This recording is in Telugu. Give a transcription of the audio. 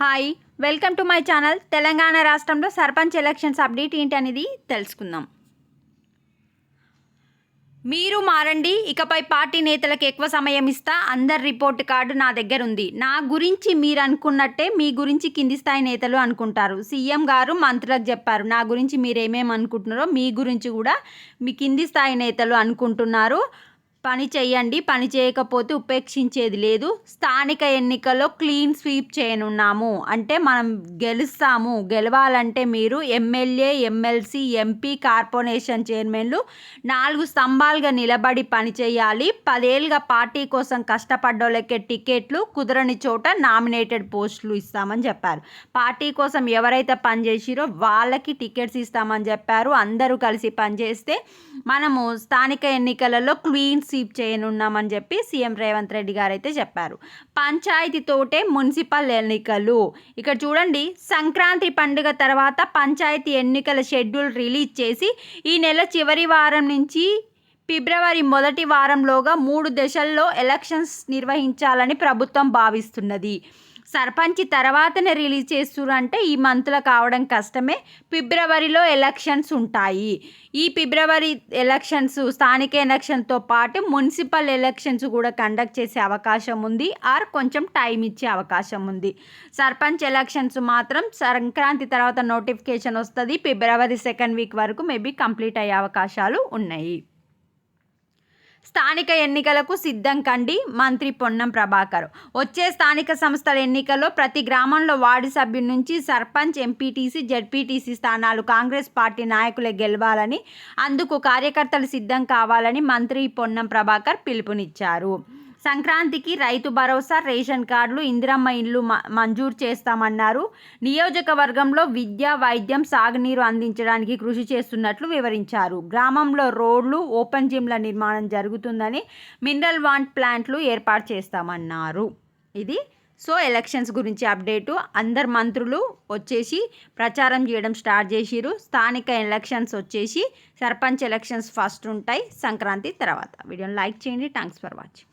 Hi welcome to my channel. Telangana రాష్ట్రంలో సర్పంచ్ ఎలక్షన్స్ అప్డేట్ ఏంటి అనేది తెలుసుకుందాం. మీరు మారండి, ఇకపై పార్టీ నేతలకు ఎక్కువ సమయం ఇస్తా, అందరి రిపోర్ట్ కార్డు నా దగ్గర ఉంది. నా గురించి మీరు అనుకున్నట్టే మీ గురించి కింది స్థాయి నేతలు అనుకుంటారు. సీఎం గారు మంత్రులకు చెప్పారు, నా గురించి మీరు ఏమేమి అనుకుంటున్నారో మీ గురించి కూడా మీ కింది స్థాయి నేతలు అనుకుంటున్నారు. పని చేయండి, పని చేయకపోతే ఉపేక్షించేది లేదు. స్థానిక ఎన్నికల్లో క్లీన్ స్వీప్ చేయనున్నాము అంటే మనం గెలుస్తాము. గెలవాలంటే మీరు ఎమ్మెల్యే, ఎమ్మెల్సీ, ఎంపీ, కార్పొరేషన్ చైర్మన్లు 4 స్తంభాలుగా నిలబడి పని చేయాలి. 10 ఏళ్ళుగా పార్టీ కోసం కష్టపడ్డోళ్ళకే టికెట్లు, కుదరని చోట నామినేటెడ్ పోస్టులు ఇస్తామని చెప్పారు. పార్టీ కోసం ఎవరైతే పనిచేసిరో వాళ్ళకి టికెట్స్ ఇస్తామని చెప్పారు. అందరూ కలిసి పనిచేస్తే మనము స్థానిక ఎన్నికలలో క్లీన్ స్వీప్ చేయనున్నామని చెప్పి సీఎం రేవంత్ రెడ్డి గారు అయితే చెప్పారు. పంచాయతీతోటే మున్సిపల్ ఎన్నికలు. ఇక్కడ చూడండి, సంక్రాంతి పండుగ తర్వాత పంచాయతీ ఎన్నికల షెడ్యూల్ రిలీజ్ చేసి ఈ నెల చివరి వారం నుంచి ఫిబ్రవరి మొదటి వారంలోగా 3 దశల్లో ఎలక్షన్స్ నిర్వహించాలని ప్రభుత్వం భావిస్తున్నది. సర్పంచ్ తర్వాతనే రిలీజ్ చేస్తురంటే ఈ మంత్లో కావడం కష్టమే. ఫిబ్రవరిలో ఎలక్షన్స్ ఉంటాయి. ఈ ఫిబ్రవరి ఎలక్షన్స్ స్థానిక ఎలక్షన్తో పాటు మున్సిపల్ ఎలక్షన్స్ కూడా కండక్ట్ చేసే అవకాశం ఉంది, ఆర్ కొంచెం టైం ఇచ్చే అవకాశం ఉంది. సర్పంచ్ ఎలక్షన్స్ మాత్రం సంక్రాంతి తర్వాత నోటిఫికేషన్ వస్తుంది. ఫిబ్రవరి 2nd వీక్ వరకు మేబీ కంప్లీట్ అయ్యే అవకాశాలు ఉన్నాయి. స్థానిక ఎన్నికలకు సిద్ధం కండి, మంత్రి పొన్నం ప్రభాకర్. వచ్చే స్థానిక సంస్థల ఎన్నికల్లో ప్రతి గ్రామంలో వార్డు సభ్యుల నుంచి సర్పంచ్, ఎంపీటీసీ, జెడ్పీటీసీ స్థానాలు కాంగ్రెస్ పార్టీ నాయకులే గెలవాలని, అందుకు కార్యకర్తలు సిద్ధం కావాలని మంత్రి పొన్నం ప్రభాకర్ పిలుపునిచ్చారు. సంక్రాంతికి రైతు భరోసా, రేషన్ కార్డులు, ఇందిరమ్మ ఇల్లు మంజూరు చేస్తామన్నారు. నియోజకవర్గంలో విద్య, వైద్యం, సాగునీరు అందించడానికి కృషి చేస్తున్నట్లు వివరించారు. గ్రామంలో రోడ్లు, ఓపెన్ జిమ్ల నిర్మాణం జరుగుతుందని, మినరల్ వాటర్ ప్లాంట్లు ఏర్పాటు చేస్తామన్నారు. ఇది ఎలక్షన్స్ గురించి అప్డేటు. అందరు మంత్రులు వచ్చేసి ప్రచారం చేయడం స్టార్ట్ చేసిరు. స్థానిక ఎలక్షన్స్ వచ్చేసి సర్పంచ్ ఎలక్షన్స్ ఫస్ట్ ఉంటాయి సంక్రాంతి తర్వాత. వీడియోని లైక్ చేయండి. Thanks for watching.